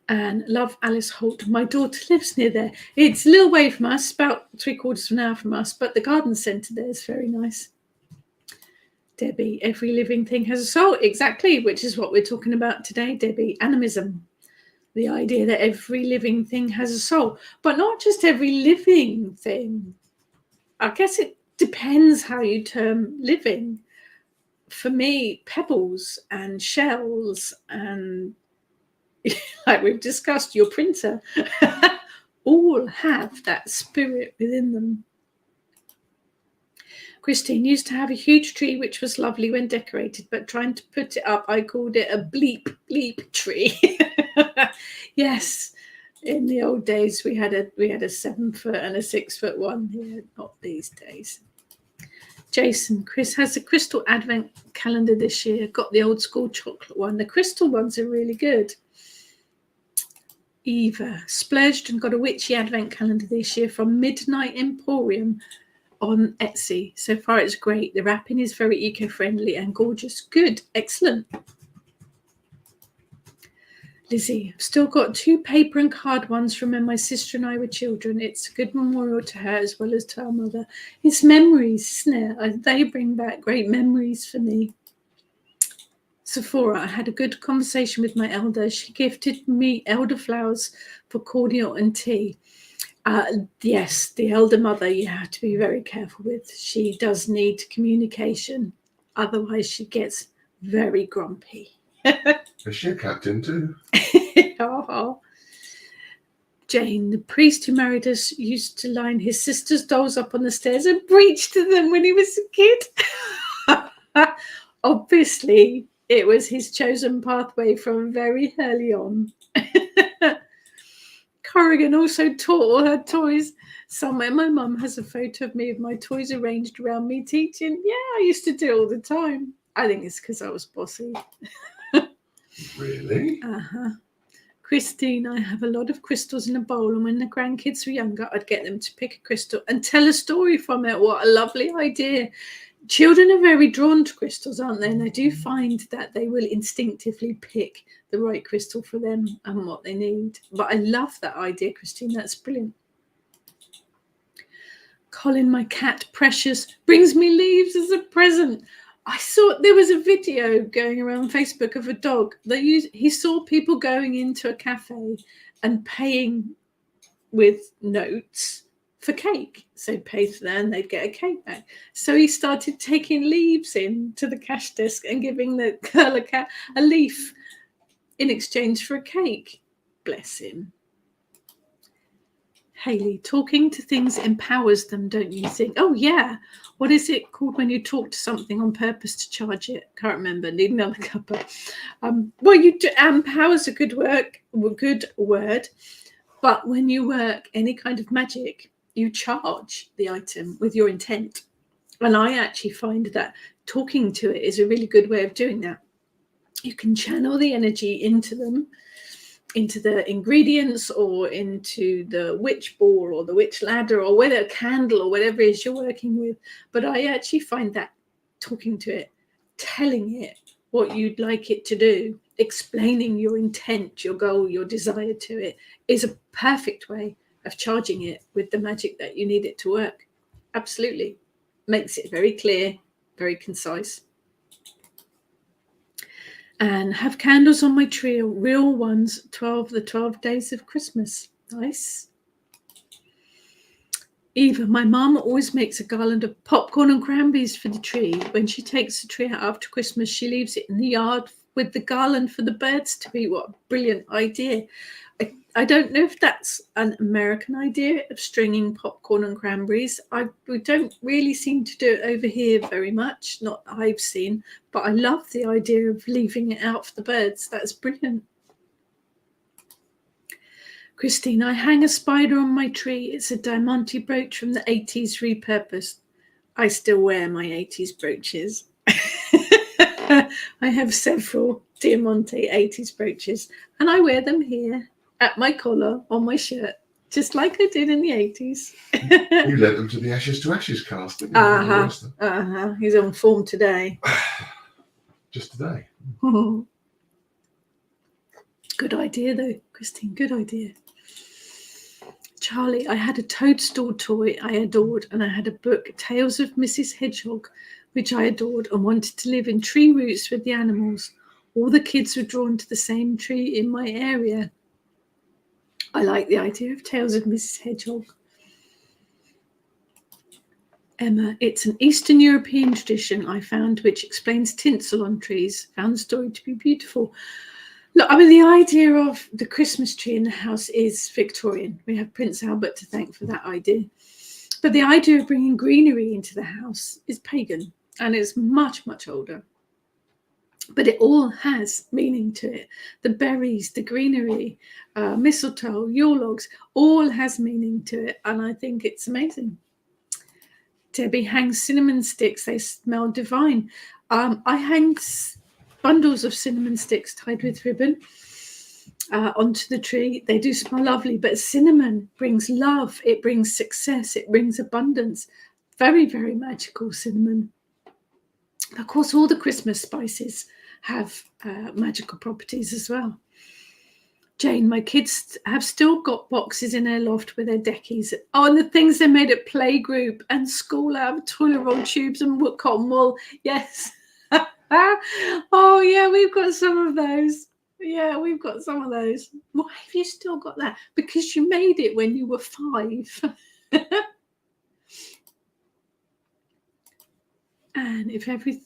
And love Alice Holt. My daughter lives near there. It's a little way from us, about 3/4 of an hour from us, but the garden centre there is very nice. Debbie, every living thing has a soul. Exactly, which is what we're talking about today, Debbie. Animism. The idea that every living thing has a soul, but not just every living thing. I guess it depends how you term living. For me, pebbles and shells and, like we've discussed, your printer, all have that spirit within them. Christine used to have a huge tree, which was lovely when decorated, but trying to put it up, I called it a bleep bleep tree. Yes, In the old days, we had a 7 foot and a 6 foot one. Yeah, not these days. Jason, Chris has a crystal advent calendar this year. Got the old school chocolate one. The crystal ones are really good. Eva splurged and got a witchy advent calendar this year from Midnight Emporium on Etsy. So far, it's great. The wrapping is very eco-friendly and gorgeous. Good, excellent. Lizzie, I've still got 2 paper and card ones from when my sister and I were children. It's a good memorial to her as well as to our mother. It's memories, isn't it? They bring back great memories for me. Sephora, I had a good conversation with my elder. She gifted me elderflowers for cordial and tea. Yes, the elder mother you have to be very careful with. She does need communication. Otherwise, she gets very grumpy. Is she a captain too? Oh. Jane, the priest who married us, used to line his sister's dolls up on the stairs and preach to them when he was a kid. Obviously, it was his chosen pathway from very early on. Corrigan also taught all her toys. Somewhere my mum has a photo of me with my toys arranged around me teaching. Yeah, I used to do it all the time. I think it's because I was bossy. Really? Uh-huh. Christine, I have a lot of crystals in a bowl, and when the grandkids were younger, I'd get them to pick a crystal and tell a story from it. What a lovely idea. Children are very drawn to crystals, aren't they? And I do find that they will instinctively pick the right crystal for them and what they need. But I love that idea, Christine. That's brilliant. Colin, my cat, Precious, brings me leaves as a present. I saw there was a video going around Facebook of a dog that he saw people going into a cafe and paying with notes for cake. So pay for that and they'd get a cake back. So he started taking leaves in to the cash desk and giving the girl a leaf in exchange for a cake. Bless him. Hayley, talking to things empowers them, don't you think? Oh, yeah. What is it called when you talk to something on purpose to charge it? Can't remember. Need another cuppa. Well, you do, empower's a good word. But when you work any kind of magic, you charge the item with your intent. And I actually find that talking to it is a really good way of doing that. You can channel the energy into them, into the ingredients or into the witch ball or the witch ladder or whether a candle or whatever it is you're working with. But I actually find that talking to it, telling it what you'd like it to do, explaining your intent, your goal, your desire to it is a perfect way of charging it with the magic that you need it to work. Absolutely. Makes it very clear, very concise. And have candles on my tree, real ones, the 12 days of Christmas. Nice. Eva, my mum always makes a garland of popcorn and cranberries for the tree. When she takes the tree out after Christmas, she leaves it in the yard with the garland for the birds to eat. What a brilliant idea. I don't know if that's an American idea of stringing popcorn and cranberries. We don't really seem to do it over here very much, not that I've seen, but I love the idea of leaving it out for the birds. That's brilliant. Christine, I hang a spider on my tree. It's a diamante brooch from the 80s repurposed. I still wear my 80s brooches. I have several diamante 80s brooches, and I wear them here at my collar on my shirt, just like I did in the 80s. You led them to the Ashes to Ashes cast, didn't you? He's on form today. Just today. Good idea, though, Christine. Good idea. Charlie, I had a toadstool toy I adored, and I had a book, Tales of Mrs. Hedgehog, which I adored and wanted to live in tree roots with the animals. All the kids were drawn to the same tree in my area. I like the idea of Tales of Mrs. Hedgehog. Emma, it's an Eastern European tradition I found which explains tinsel on trees. Found the story to be beautiful. Look, I mean, the idea of the Christmas tree in the house is Victorian. We have Prince Albert to thank for that idea. But the idea of bringing greenery into the house is pagan, and it's much, much older. but it all has meaning to it. The berries, the greenery, mistletoe, Yule logs, all has meaning to it, and I think it's amazing. Debbie hangs cinnamon sticks. They smell divine. I hang bundles of cinnamon sticks tied with ribbon onto the tree. They do smell lovely, but cinnamon brings love. It brings success. It brings abundance. Very, very magical, cinnamon. Of course, all the Christmas spices have magical properties as well. Jane, my kids have still got boxes in their loft with their deckies. Oh, and the things they made at playgroup and school lab, toilet roll tubes and cotton wool. Yes. Oh, yeah, we've got some of those. Yeah, we've got some of those. Why have you still got that? Because you made it when you were 5. And if every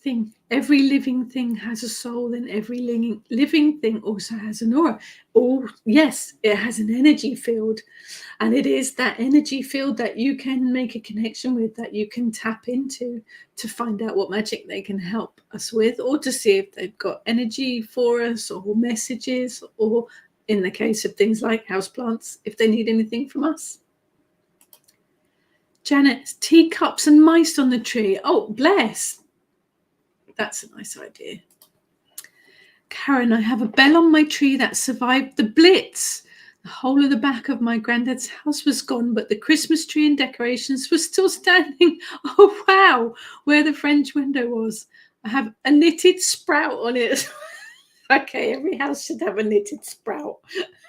living thing has a soul, then every living thing also has an aura. Oh, yes, it has an energy field. And it is that energy field that you can make a connection with, that you can tap into to find out what magic they can help us with, or to see if they've got energy for us, or messages, or in the case of things like houseplants, if they need anything from us. Janet, teacups and mice on the tree. Oh, bless. That's a nice idea. Karen, I have a bell on my tree that survived the Blitz. The whole of the back of my granddad's house was gone, but the Christmas tree and decorations were still standing. Oh, wow, where the French window was. I have a knitted sprout on it. Okay, every house should have a knitted sprout.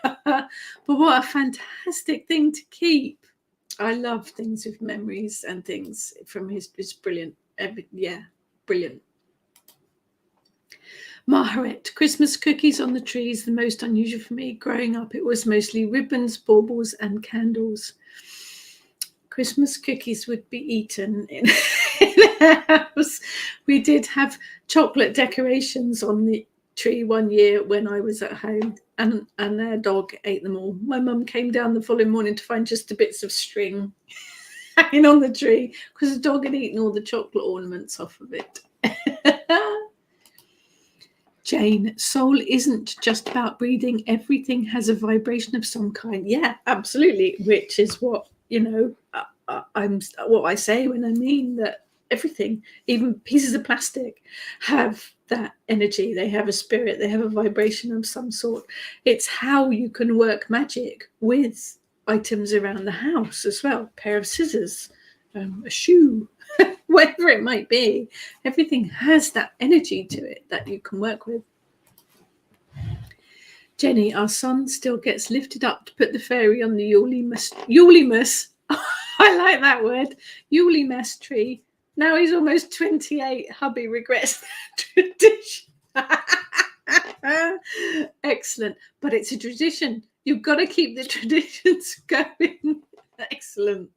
But what a fantastic thing to keep. I love things with memories and things from history. It's brilliant. Brilliant. Maharet, Christmas cookies on the trees, the most unusual for me. Growing up, it was mostly ribbons, baubles, and candles. Christmas cookies would be eaten in our house. We did have chocolate decorations on the tree one year when I was at home, and their dog ate them all. My mum came down the following morning to find just the bits of string hanging on the tree because the dog had eaten all the chocolate ornaments off of it. Jane, soul isn't just about breathing. Everything has a vibration of some kind. Yeah, absolutely. Which is what, what I say when I mean that everything, even pieces of plastic, have that energy. They have a spirit. They have a vibration of some sort. It's how you can work magic with items around the house as well. A pair of scissors, a shoe, whatever it might be. Everything has that energy to it that you can work with. Jenny, our son still gets lifted up to put the fairy on the Yulemus. I like that word. Yulemus tree. Now he's almost 28. Hubby regrets that tradition. Excellent. But it's a tradition. You've got to keep the traditions going. Excellent.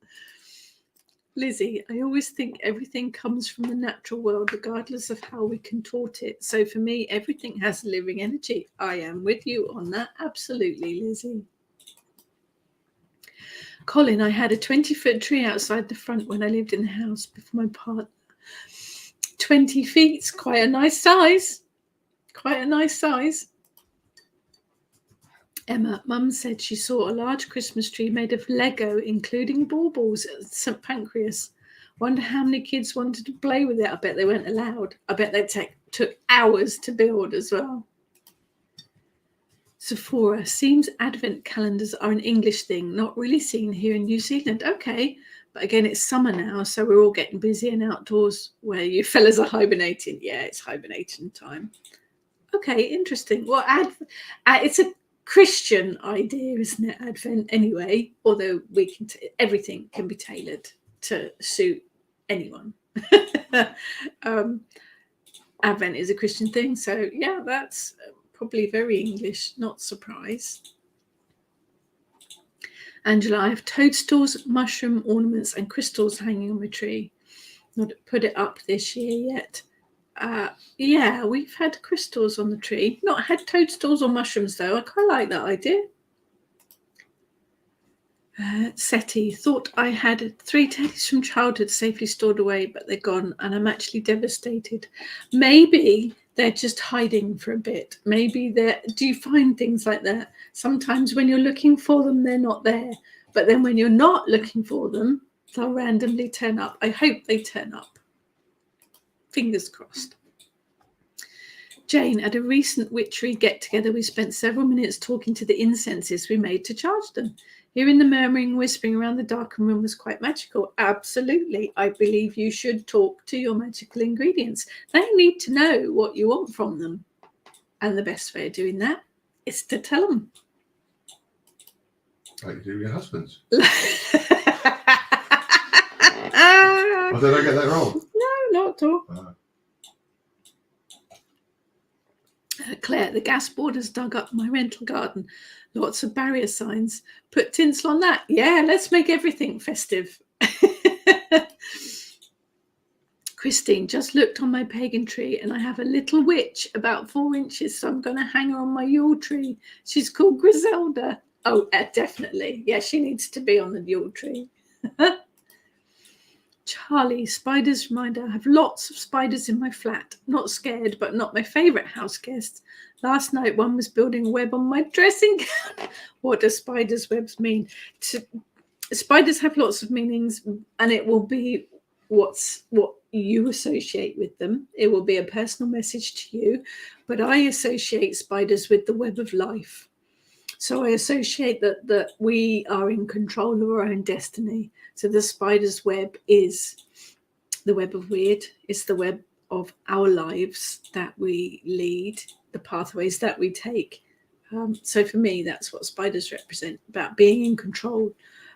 Lizzie, I always think everything comes from the natural world, regardless of how we contort it. So for me, everything has living energy. I am with you on that. Absolutely, Lizzie. Colin, I had a 20-foot tree outside the front when I lived in the house before my partner. 20 feet, quite a nice size. Quite a nice size. Emma, Mum said she saw a large Christmas tree made of Lego, including baubles at St. Pancras. Wonder how many kids wanted to play with it. I bet they weren't allowed. I bet they took hours to build as well. Sephora, seems advent calendars are an English thing, not really seen here in New Zealand. Okay, but again, it's summer now, so we're all getting busy and outdoors where you fellas are hibernating. Yeah, it's hibernating time. Okay, interesting. Well, it's a Christian idea, isn't it? Advent, anyway. Although we can, everything can be tailored to suit anyone. Advent is a Christian thing, so yeah, that's probably very English. Not surprised. Angela, I have toadstools, mushroom ornaments, and crystals hanging on my tree. Not put it up this year yet. Yeah, we've had crystals on the tree. Not had toadstools or mushrooms, though. I quite like that idea. Seti, thought I had 3 teddies from childhood safely stored away, but they're gone, and I'm actually devastated. Maybe they're just hiding for a bit. Maybe do you find things like that? Sometimes when you're looking for them, they're not there. But then when you're not looking for them, they'll randomly turn up. I hope they turn up. Fingers crossed. Jane, at a recent witchery get-together, we spent several minutes talking to the incenses we made to charge them. Hearing the murmuring, whispering around the darkened room was quite magical. Absolutely. I believe you should talk to your magical ingredients. They need to know what you want from them. And the best way of doing that is to tell them. Like you do with your husbands. Or did I get that wrong? No, not at all. Claire, the gas board has dug up my rental garden. Lots of barrier signs. Put tinsel on that. Yeah, let's make everything festive. Christine, just looked on my pagan tree and I have a little witch about 4 inches, so I'm going to hang her on my Yule tree. She's called Griselda. Oh, definitely. Yeah, she needs to be on the Yule tree. Charlie, spiders reminder. I have lots of spiders in my flat. Not scared, but not my favourite house guest. Last night, one was building a web on my dressing gown. What do spiders' webs mean? Spiders have lots of meanings, and it will be what you associate with them. It will be a personal message to you, but I associate spiders with the web of life. So I associate that we are in control of our own destiny. So the spider's web is the web of weird. It's the web of our lives that we lead, the pathways that we take. So for me, that's what spiders represent, about being in control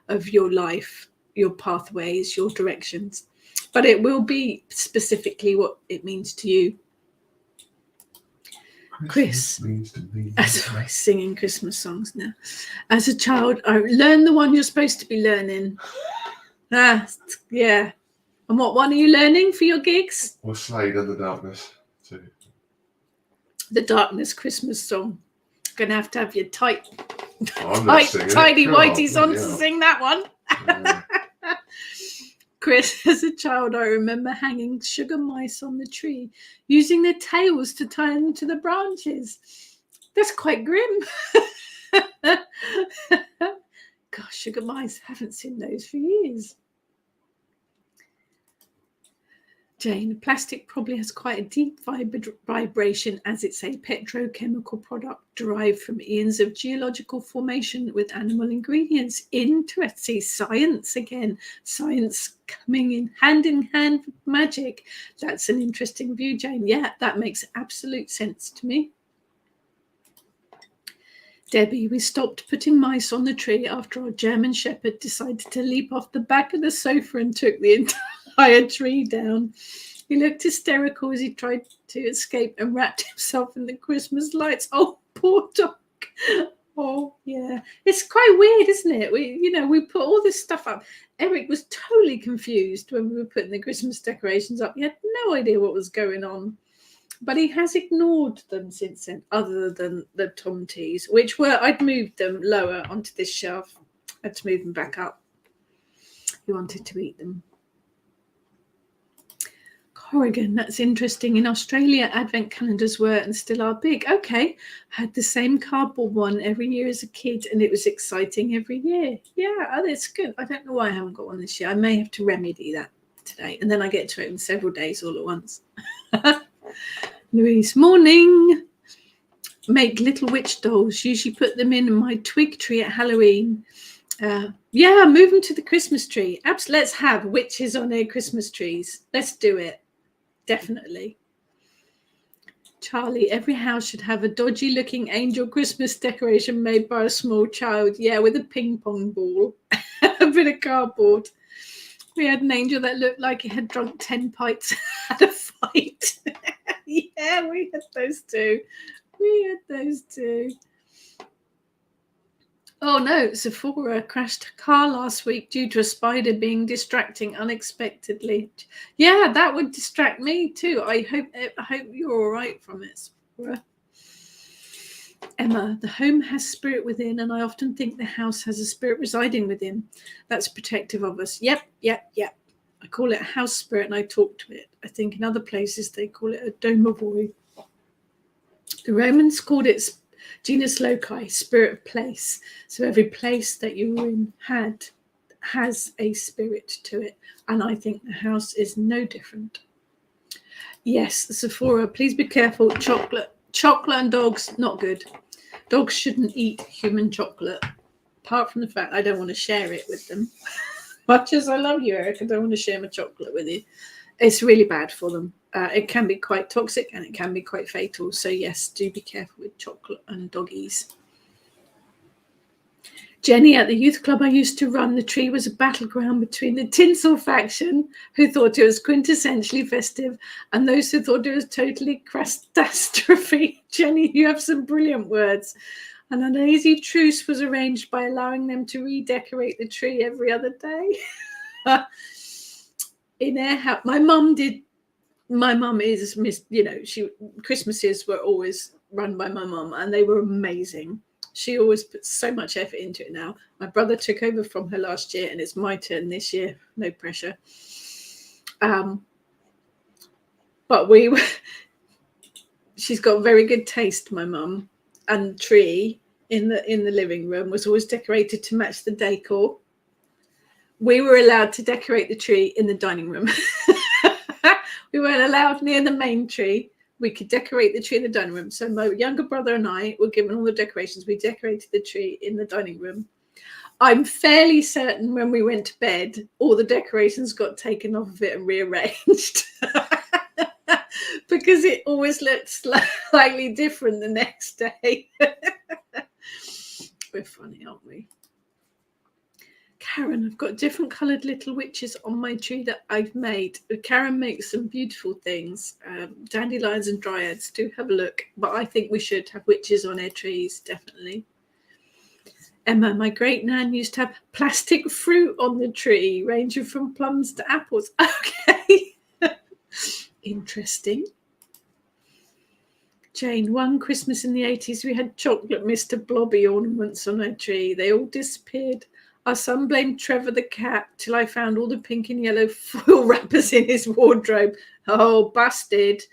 of your life, your pathways, your directions. But it will be specifically what it means to you. Chris, as I was singing Christmas songs now. As a child, I learned the one you're supposed to be learning. Yeah. And what one are you learning for your gigs? Or Slade in the Darkness too. The Darkness Christmas song. Gonna have to have your tidy whities on to sing that one. Yeah. Chris, as a child, I remember hanging sugar mice on the tree, using their tails to tie them to the branches. That's quite grim. Gosh, sugar mice, haven't seen those for years. Jane, plastic probably has quite a deep vibration as it's a petrochemical product derived from eons of geological formation with animal ingredients. Interesting. Science again. Science coming in hand with magic. That's an interesting view, Jane. Yeah, that makes absolute sense to me. Debbie, we stopped putting mice on the tree after our German Shepherd decided to leap off the back of the sofa and took the entire tree down. He looked hysterical as he tried to escape and wrapped himself in the Christmas lights. Oh, poor dog. Oh, yeah. It's quite weird, isn't it? We put all this stuff up. Eric was totally confused when we were putting the Christmas decorations up. He had no idea what was going on. But he has ignored them since then, other than the tomties, which I'd moved them lower onto this shelf. I had to move them back up. He wanted to eat them. Corrigan, that's interesting. In Australia, advent calendars were and still are big. Okay, I had the same cardboard one every year as a kid, and it was exciting every year. Yeah, that's good. I don't know why I haven't got one this year. I may have to remedy that today, and then I get to it in several days all at once. Louise, morning. Make little witch dolls. Usually put them in my twig tree at Halloween. Yeah, move them to the Christmas tree. Let's have witches on their Christmas trees. Let's do it. Definitely. Charlie, every house should have a dodgy looking angel Christmas decoration made by a small child. Yeah, with a ping pong ball. A bit of cardboard. We had an angel that looked like he had drunk 10 pints at a fight. Yeah, we had those too. Oh no, Sephora crashed a car last week due to a spider being distracting unexpectedly. Yeah, that would distract me too. I hope you're all right from it, Sephora. Emma, the home has spirit within, and I often think the house has a spirit residing within. That's protective of us. Yep. I call it a house spirit, and I talk to it. I think in other places they call it a domovoi. The Romans called it genus loci, spirit of place. So every place that you were in has a spirit to it. And I think the house is no different. Yes, Sephora, please be careful. Chocolate and dogs, not good. Dogs shouldn't eat human chocolate. Apart from the fact I don't want to share it with them. Much as I love you, Eric, I don't want to share my chocolate with you. It's really bad for them. It can be quite toxic and it can be quite fatal. So yes, do be careful with chocolate and doggies. Jenny, at the youth club I used to run, the tree was a battleground between the tinsel faction, who thought it was quintessentially festive, and those who thought it was totally catastrophe. Jenny, you have some brilliant words. And an easy truce was arranged by allowing them to redecorate the tree every other day. In their house, my mum is, Christmases were always run by my mum, and they were amazing. She always puts so much effort into it now. My brother took over from her last year, and it's my turn this year. No pressure. But she's got very good taste, my mum. And the tree in the living room was always decorated to match the decor. We were allowed to decorate the tree in the dining room. We weren't allowed near the main tree. We could decorate the tree in the dining room. So my younger brother and I were given all the decorations. We decorated the tree in the dining room. I'm fairly certain when we went to bed, all the decorations got taken off of it and rearranged. Because it always looked slightly different the next day. We're funny, aren't we? Karen, I've got different coloured little witches on my tree that I've made. Karen makes some beautiful things. Dandelions and dryads, do have a look. But I think we should have witches on our trees, definitely. Emma, my great nan used to have plastic fruit on the tree, ranging from plums to apples. Okay. Interesting. Jane, one Christmas in the 80s, we had chocolate Mr. Blobby ornaments on our tree. They all disappeared. Our son blamed Trevor the cat till I found all the pink and yellow foil wrappers in his wardrobe. Oh, busted.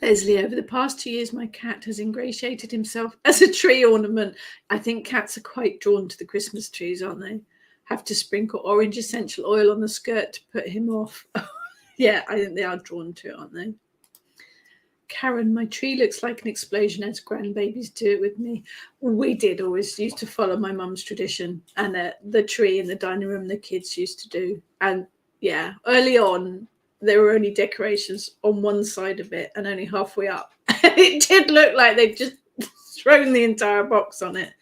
Leslie, over the past 2 years, my cat has ingratiated himself as a tree ornament. I think cats are quite drawn to the Christmas trees, aren't they? Have to sprinkle orange essential oil on the skirt to put him off. Yeah, I think they are drawn to it, aren't they? Karen, my tree looks like an explosion as grandbabies do it with me. We did always used to follow my mum's tradition, and the tree in the dining room the kids used to do. And yeah, early on, there were only decorations on one side of it and only halfway up. It did look like they'd just thrown the entire box on it.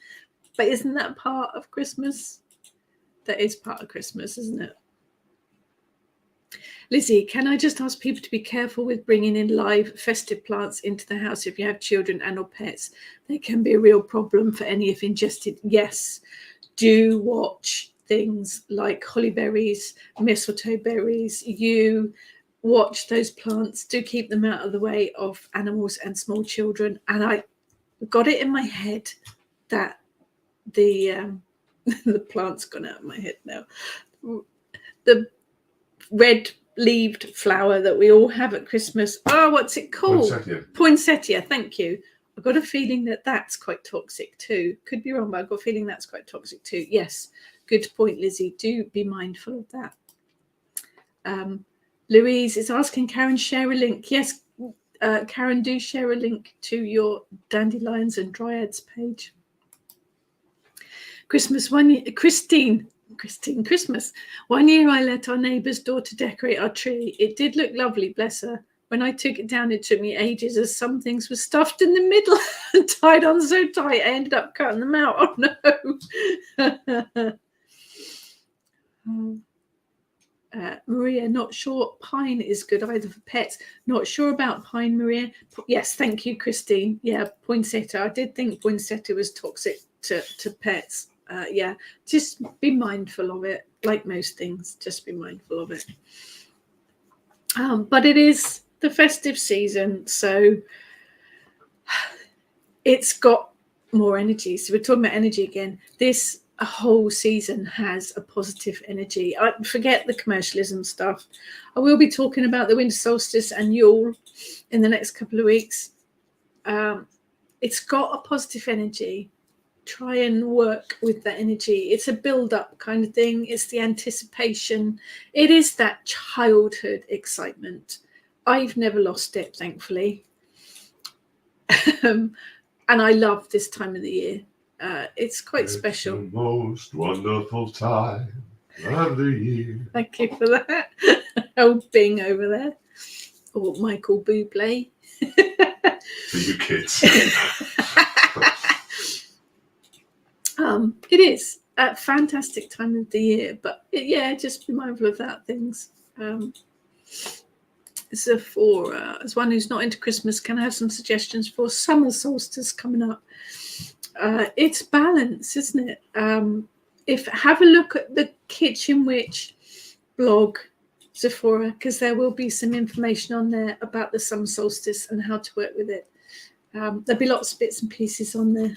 But isn't that part of Christmas? That is part of Christmas, isn't it? Lizzie, can I just ask people to be careful with bringing in live festive plants into the house if you have children and or pets? They can be a real problem for any if ingested. Yes, do watch things like holly berries, mistletoe berries. You watch those plants. Do keep them out of the way of animals and small children. And I got it in my head that the plant's gone out of my head now. The red leaved flower that we all have at Christmas. Oh, what's it called? Poinsettia. Thank you. I've got a feeling that that's quite toxic too. Could be wrong, but I've got a feeling that's quite toxic too. Yes, good point, Lizzie. Do be mindful of that. Louise is asking Karen, share a link. Yes, Karen, do share a link to your dandelions and dryads page. Christmas 1 year. Christine, Christmas. 1 year I let our neighbour's daughter decorate our tree. It did look lovely, bless her. When I took it down, it took me ages as some things were stuffed in the middle and tied on so tight, I ended up cutting them out. Oh, no. Maria, not sure pine is good either for pets. Not sure about pine, Maria. Yes, thank you, Christine. Yeah, poinsettia. I did think poinsettia was toxic to pets. Yeah, just be mindful of it. Like most things, just be mindful of it. But it is the festive season, so it's got more energy. So we're talking about energy again. This a whole season has a positive energy. I forget the commercialism stuff. I will be talking about the winter solstice and Yule in the next couple of weeks. It's got a positive energy. Try and work with that energy. It's a build-up kind of thing. It's the anticipation. It is that childhood excitement. I've never lost it, thankfully. And I love this time of the year. It's quite special. The most wonderful time of the year. Thank you for that. Oh, Bing over there. Or Michael Bublé. For you kids. It is a fantastic time of the year, but just be mindful of that things. So for as one who's not into Christmas, can I have some suggestions for summer solstice coming up? It's balance, isn't it? Have a look at the Kitchen Witch blog, Sephora, because there will be some information on there about the summer solstice and how to work with it. There'll be lots of bits and pieces on there.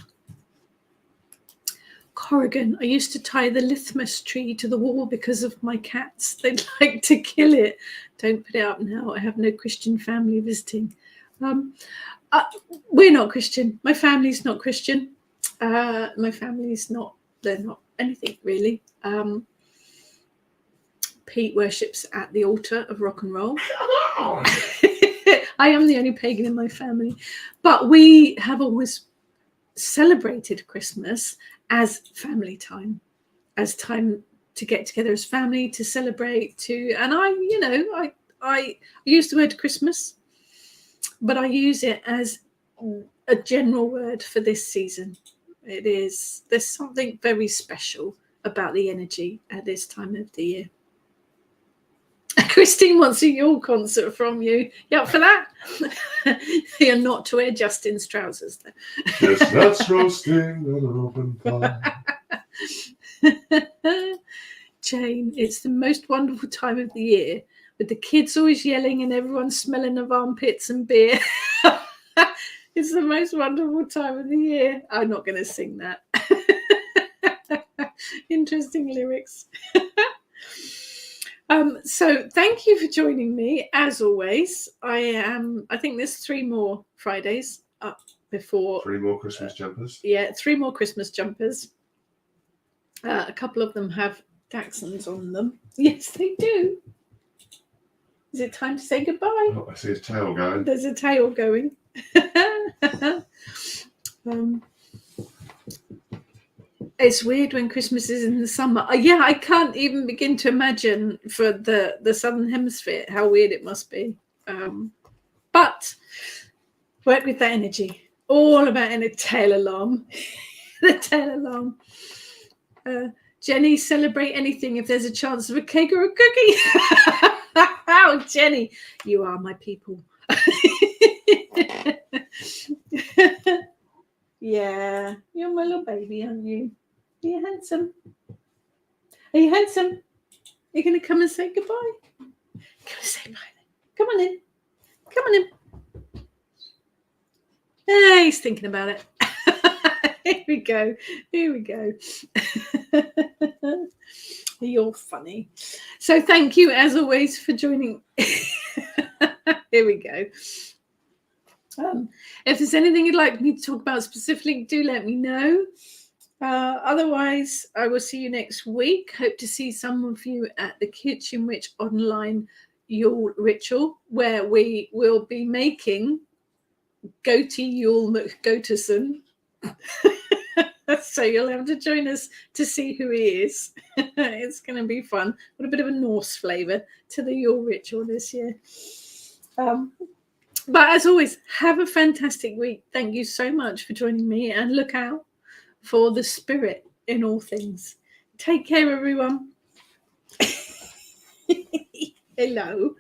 Corrigan, I used to tie the litmus tree to the wall because of my cats. They'd like to kill it. Don't put it up now. I have no Christian family visiting. We're not Christian. My family's not Christian. My family's not, they're not anything really. Pete worships at the altar of rock and roll. I am the only pagan in my family. But we have always celebrated Christmas as family time, as time to get together as family, to celebrate, and I use the word Christmas, but I use it as a general word for this season. There's something very special about the energy at this time of the year. Christine wants a Yule concert from you. You up for that? You're not to wear Justin's trousers, though. Yes, that's roasting on an open fire. Jane, it's the most wonderful time of the year, with the kids always yelling and everyone smelling of armpits and beer. It's the most wonderful time of the year. I'm not going to sing that. Interesting lyrics. So thank you for joining me, as always. I think there's 3 more Fridays up before. 3 more Christmas jumpers? 3 more Christmas jumpers. A couple of them have Dachshunds on them. Yes, they do. Is it time to say goodbye? Oh, I see his tail going. There's a tail going. It's weird when Christmas is in the summer. I can't even begin to imagine for the Southern Hemisphere how weird it must be. But work with that energy. All about in a tail alarm. The tail alarm. Jenny, celebrate anything if there's a chance of a cake or a cookie. Oh, Jenny, you are my people. Yeah, you're my little baby, aren't you? Are you handsome? Are you handsome? You're going to come and say goodbye? Come and say bye then. Come on in. Come on in. Ah, he's thinking about it. Here we go. Here we go. You're funny. So thank you, as always, for joining. Here we go. If there's anything you'd like me to talk about specifically, do let me know. Otherwise, I will see you next week. Hope to see some of you at the Kitchen Witch online Yule ritual, where we will be making Goatee Yule McGoaterson. So you'll have to join us to see who he is. It's going to be fun. With a bit of a Norse flavour to the Yule ritual this year. But as always, have a fantastic week. Thank you so much for joining me, and look out for the spirit in all things. Take care, everyone. Hello.